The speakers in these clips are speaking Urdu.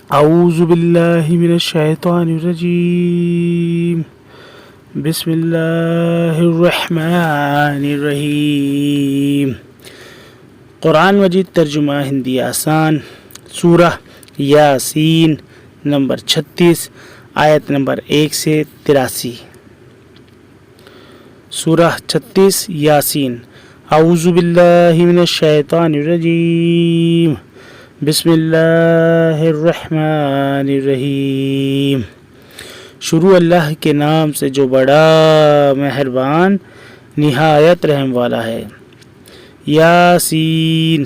اعوذ باللہ من الشیطان الرجیم بسم اللہ الرحمن الرحیم۔ قرآن مجید ترجمہ ہندی آسان، سورہ یاسین نمبر 36 آیت نمبر 1 سے 83۔ سورہ 36 یاسین۔ اعوذ باللہ من الشیطان الرجیم بسم اللہ الرحمن الرحیم۔ شروع اللہ کے نام سے جو بڑا مہربان نہایت رحم والا ہے۔ یاسین،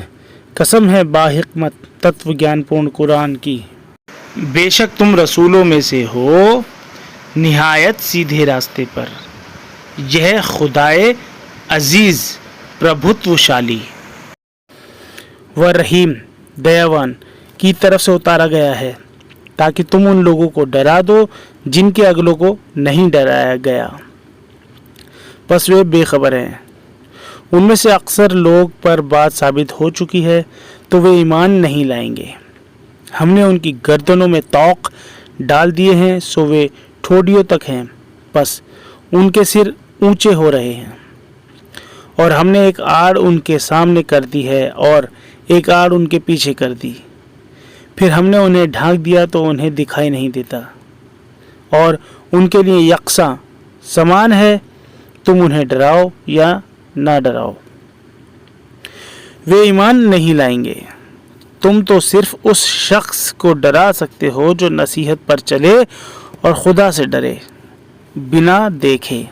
قسم ہے باحکمت تتو گیان پورن قرآن کی، بے شک تم رسولوں میں سے ہو نہایت سیدھے راستے پر، یہ خدائے عزیز پربھتوشالی و رحیم دیاوان کی طرف سے اتارا گیا ہے، تاکہ تم ان لوگوں کو ڈرا دو جن کے اگلوں کو نہیں ڈرایا گیا، پس وہ بے خبر ہیں۔ ان میں سے اکثر لوگ پر بات ثابت ہو چکی ہے تو وہ ایمان نہیں لائیں گے۔ ہم نے ان کی گردنوں میں طوق ڈال دیے ہیں سو وہ ٹھوڑیوں تک ہیں، پس ان کے سر اونچے ہو رہے ہیں۔ اور ہم نے ایک آڑ ان کے سامنے کر دی ہے اور ایک آڑ ان کے پیچھے کر دی، پھر ہم نے انہیں ڈھانک دیا تو انہیں دکھائی نہیں دیتا، اور ان کے لیے یکساں سمان ہے، تم انہیں ڈراؤ یا نہ ڈراؤ، وہ ایمان نہیں لائیں گے۔ تم تو صرف اس شخص کو ڈرا سکتے ہو جو نصیحت پر چلے اور خدا سے ڈرے بنا دیکھے،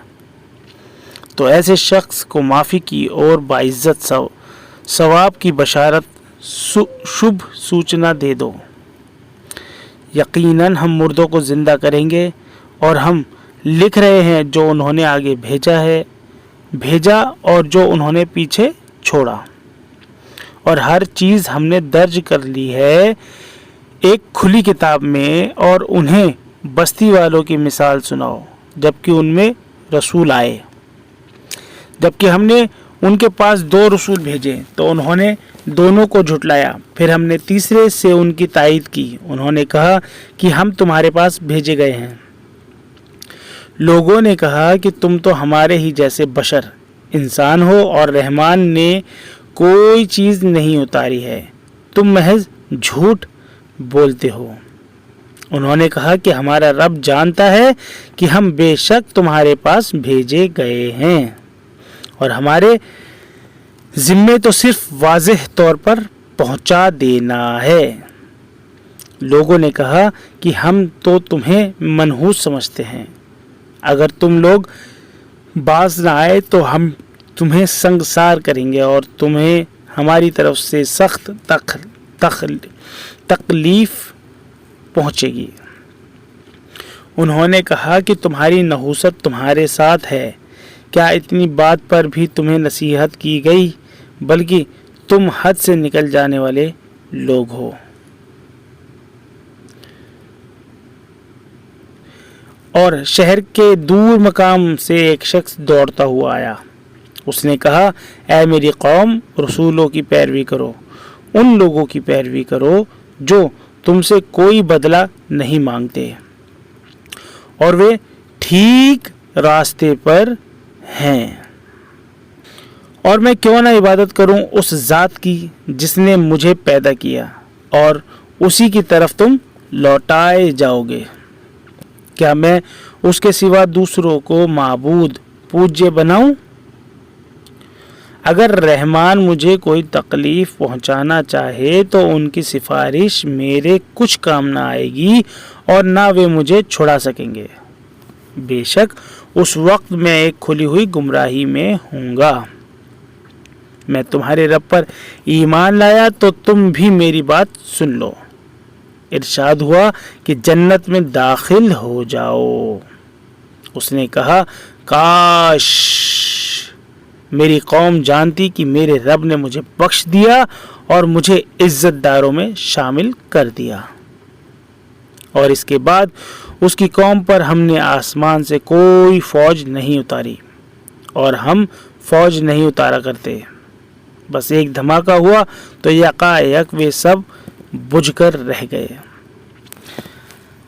تو ایسے شخص کو معافی کی اور باعزت ثواب کی بشارت شبھ سوچنا دے دو۔ یقیناً ہم مردوں کو زندہ کریں گے، اور ہم لکھ رہے ہیں جو انہوں نے آگے بھیجا اور جو انہوں نے پیچھے چھوڑا، اور ہر چیز ہم نے درج کر لی ہے ایک کھلی کتاب میں۔ اور انہیں بستی والوں کی مثال سناؤ جبکہ ان میں رسول آئے، جبکہ ہم نے ان کے پاس 2 رسول بھیجے تو انہوں نے دونوں کو جھٹلایا، پھر ہم نے تیسرے سے ان کی تائید کی، انہوں نے کہا کہ ہم تمہارے پاس بھیجے گئے ہیں۔ لوگوں نے کہا کہ تم تو ہمارے ہی جیسے بشر انسان ہو اور رحمان نے کوئی چیز نہیں اتاری ہے، تم محض جھوٹ بولتے ہو۔ انہوں نے کہا کہ ہمارا رب جانتا ہے کہ ہم بے شک تمہارے پاس بھیجے گئے ہیں، اور ہمارے ذمے تو صرف واضح طور پر پہنچا دینا ہے۔ لوگوں نے کہا کہ ہم تو تمہیں منحوس سمجھتے ہیں، اگر تم لوگ باز نہ آئے تو ہم تمہیں سنگسار کریں گے اور تمہیں ہماری طرف سے سخت تکلیف پہنچے گی۔ انہوں نے کہا کہ تمہاری نحوست تمہارے ساتھ ہے، کیا اتنی بات پر بھی تمہیں نصیحت کی گئی؟ بلکہ تم حد سے نکل جانے والے لوگ ہو۔ اور شہر کے دور مقام سے ایک شخص دوڑتا ہوا آیا، اس نے کہا، اے میری قوم، رسولوں کی پیروی کرو، ان لوگوں کی پیروی کرو جو تم سے کوئی بدلہ نہیں مانگتے، اور وہ ٹھیک راستے پر ہیں۔ اور میں کیوں نہ عبادت کروں اس ذات کی جس نے مجھے پیدا کیا، اور اسی کی طرف تم لوٹائے جاؤ گے۔ کیا میں اس کے سوا دوسروں کو معبود پوجیہ بناؤں؟ اگر رحمان مجھے کوئی تکلیف پہنچانا چاہے تو ان کی سفارش میرے کچھ کام نہ آئے گی، اور نہ وہ مجھے چھڑا سکیں گے۔ بے شک اس وقت میں ایک کھلی ہوئی گمراہی میں ہوں گا۔ میں تمہارے رب پر ایمان لایا تو تم بھی میری بات سن لو۔ ارشاد ہوا کہ جنت میں داخل ہو جاؤ۔ اس نے کہا، کاش میری قوم جانتی کہ میرے رب نے مجھے بخش دیا اور مجھے عزت داروں میں شامل کر دیا۔ اور اس کے بعد اس کی قوم پر ہم نے آسمان سے کوئی فوج نہیں اتاری، اور ہم فوج نہیں اتارا کرتے، بس ایک دھماکہ ہوا تو یکایک وہ سب بجھ کر رہ گئے۔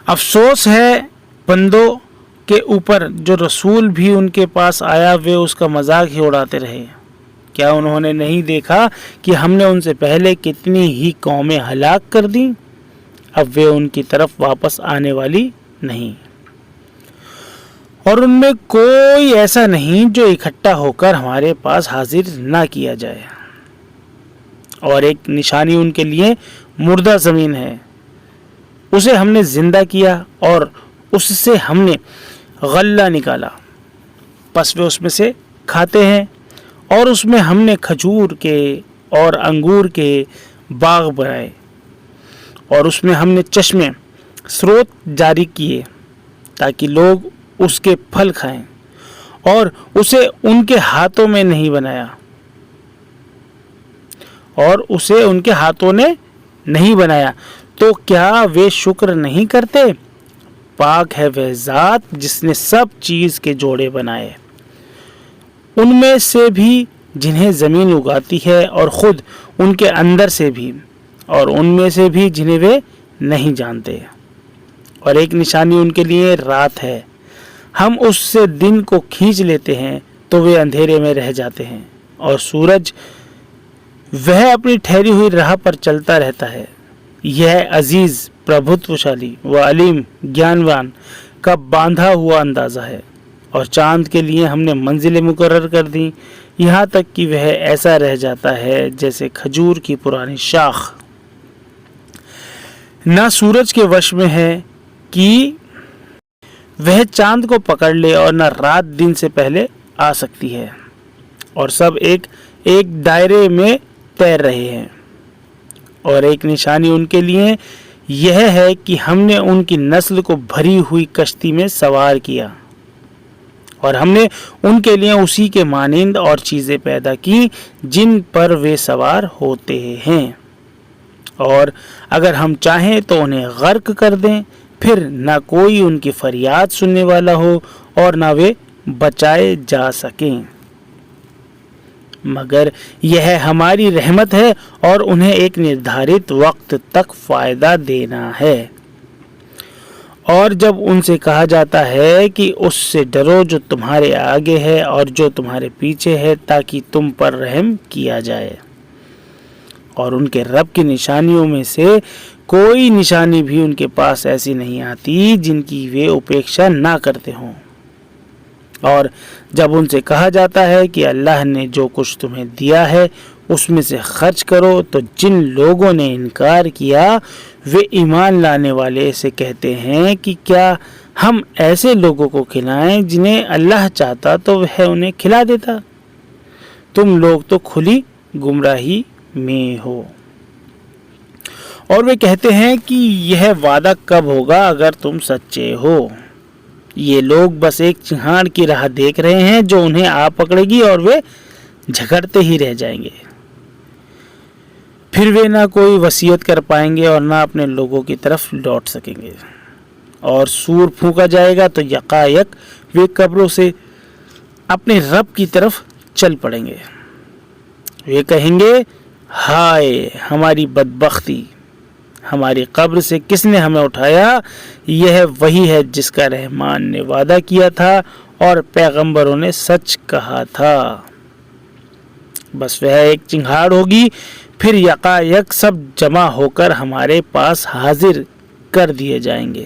افسوس ہے بندوں کے اوپر جو رسول بھی ان کے پاس آیا وہ اس کا مذاق ہی اڑاتے رہے۔ کیا انہوں نے نہیں دیکھا کہ ہم نے ان سے پہلے کتنی ہی قومیں ہلاک کر دیں؟ اب وہ ان کی طرف واپس آنے والی نہیں، اور ان میں کوئی ایسا نہیں جو اکٹھا ہو کر ہمارے پاس حاضر نہ کیا جائے۔ اور ایک نشانی ان کے لیے مردہ زمین ہے، اسے ہم نے زندہ کیا اور اس سے ہم نے غلہ نکالا، پس وہ اس میں سے کھاتے ہیں، اور اس میں ہم نے کھجور کے اور انگور کے باغ بنائے، اور اس میں ہم نے چشمے سروت جاری کیے تاکہ لوگ اس کے پھل کھائیں، اور اسے ان کے ہاتھوں میں نہیں بنایا، تو کیا وہ شکر نہیں کرتے؟ پاک ہے وہ ذات جس نے سب چیز کے جوڑے بنائے، ان میں سے بھی جنہیں زمین اگاتی ہے اور خود ان کے اندر سے بھی، اور ان میں سے بھی جنہیں وہ نہیں جانتے۔ اور ایک نشانی ان کے لیے رات ہے، ہم اس سے دن کو کھینچ لیتے ہیں تو وہ اندھیرے میں رہ جاتے ہیں، اور سورج وہ اپنی ٹھہری ہوئی راہ پر چلتا رہتا ہے۔ یہ عزیز، پربھتوشالی و علیم گیانوان کا باندھا ہوا اندازہ ہے، اور چاند کے لیے ہم نے منزلیں مقرر کر دیں، یہاں تک کہ وہ ایسا رہ جاتا ہے جیسے کھجور کی پرانی شاخ۔ نہ سورج کے وش میں ہے کہ وہ چاند کو پکڑ لے، اور نہ رات دن سے پہلے آ سکتی ہے، اور سب ایک دائرے میں تیر رہے ہیں۔ اور ایک نشانی ان کے لیے یہ ہے کہ ہم نے ان کی نسل کو بھری ہوئی کشتی میں سوار کیا، اور ہم نے ان کے لیے اسی کے مانند اور چیزیں پیدا کی جن پر وہ سوار ہوتے ہیں، اور اگر ہم چاہیں تو انہیں غرق کر دیں، پھر نہ کوئی ان کی فریاد سننے والا ہو اور نہ وہ بچائے جا سکیں، مگر یہ ہماری رحمت ہے اور انہیں ایک نردھارت وقت تک فائدہ دینا ہے۔ اور جب ان سے کہا جاتا ہے کہ اس سے ڈرو جو تمہارے آگے ہے اور جو تمہارے پیچھے ہے، تاکہ تم پر رحم کیا جائے، اور ان کے رب کی نشانیوں میں سے کوئی نشانی بھی ان کے پاس ایسی نہیں آتی جن کی وہ اپیکشا نہ کرتے ہوں۔ اور جب ان سے کہا جاتا ہے کہ اللہ نے جو کچھ تمہیں دیا ہے اس میں سے خرچ کرو، تو جن لوگوں نے انکار کیا وہ ایمان لانے والے سے کہتے ہیں کہ کیا ہم ایسے لوگوں کو کھلائیں جنہیں اللہ چاہتا تو وہ انہیں کھلا دیتا؟ تم لوگ تو کھلی گمراہی میں ہو۔ اور وہ کہتے ہیں کہ یہ وعدہ کب ہوگا اگر تم سچے ہو؟ یہ لوگ بس ایک چنگھاڑ کی راہ دیکھ رہے ہیں جو انہیں آ پکڑے گی، اور وہ جھگڑتے ہی رہ جائیں گے، پھر وہ نہ کوئی وصیت کر پائیں گے اور نہ اپنے لوگوں کی طرف لوٹ سکیں گے۔ اور سور پھونکا جائے گا تو یکایک وہ قبروں سے اپنے رب کی طرف چل پڑیں گے۔ وہ کہیں گے، ہائے ہماری بدبختی، ہماری قبر سے کس نے ہمیں اٹھایا؟ یہ وہی ہے جس کا رحمان نے وعدہ کیا تھا اور پیغمبروں نے سچ کہا تھا۔ بس وہ ایک چنگھاڑ ہوگی، پھر یکایک سب جمع ہو کر ہمارے پاس حاضر کر دیے جائیں گے۔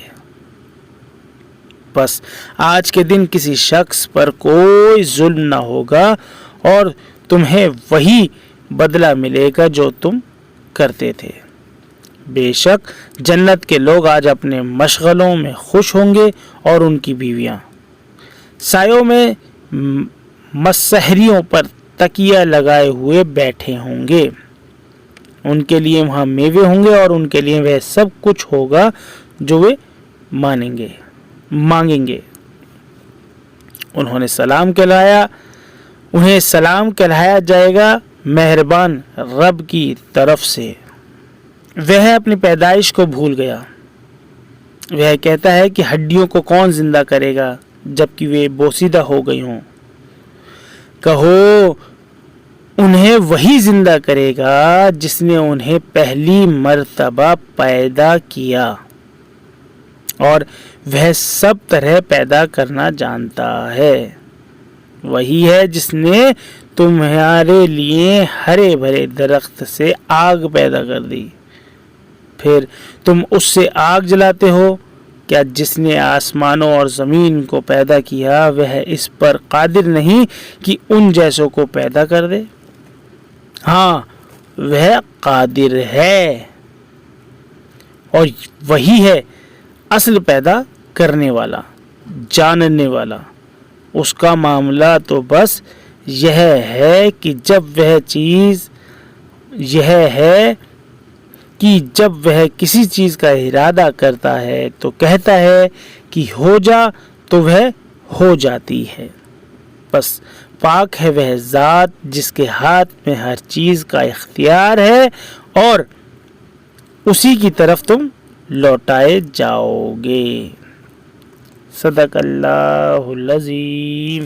بس آج کے دن کسی شخص پر کوئی ظلم نہ ہوگا، اور تمہیں وہی بدلہ ملے گا جو تم کرتے تھے۔ بے شک جنت کے لوگ آج اپنے مشغلوں میں خوش ہوں گے، اور ان کی بیویاں سایوں میں مسحریوں پر تکیہ لگائے ہوئے بیٹھے ہوں گے۔ ان کے لیے وہاں میوے ہوں گے، اور ان کے لیے وہ سب کچھ ہوگا جو وہ مانگیں گے۔ انہیں سلام کہلایا جائے گا مہربان رب کی طرف سے۔ وہ اپنی پیدائش کو بھول گیا۔ وہ کہتا ہے کہ ہڈیوں کو کون زندہ کرے گا جبکہ وہ بوسیدہ ہو گئی ہوں؟ کہو، انہیں وہی زندہ کرے گا جس نے انہیں پہلی مرتبہ پیدا کیا، اور وہ سب طرح پیدا کرنا جانتا ہے۔ وہی ہے جس نے تمہارے لیے ہرے بھرے درخت سے آگ پیدا کر دی، پھر تم اس سے آگ جلاتے ہو۔ کیا جس نے آسمانوں اور زمین کو پیدا کیا وہ اس پر قادر نہیں کہ ان جیسوں کو پیدا کر دے؟ ہاں، وہ قادر ہے، اور وہی ہے اصل پیدا کرنے والا، جاننے والا۔ اس کا معاملہ تو بس یہ ہے کہ جب وہ کسی چیز کا ارادہ کرتا ہے تو کہتا ہے کہ ہو جا، تو وہ ہو جاتی ہے۔ بس پاک ہے وہ ذات جس کے ہاتھ میں ہر چیز کا اختیار ہے، اور اسی کی طرف تم لوٹائے جاؤ گے۔ صدق اللہ العظیم۔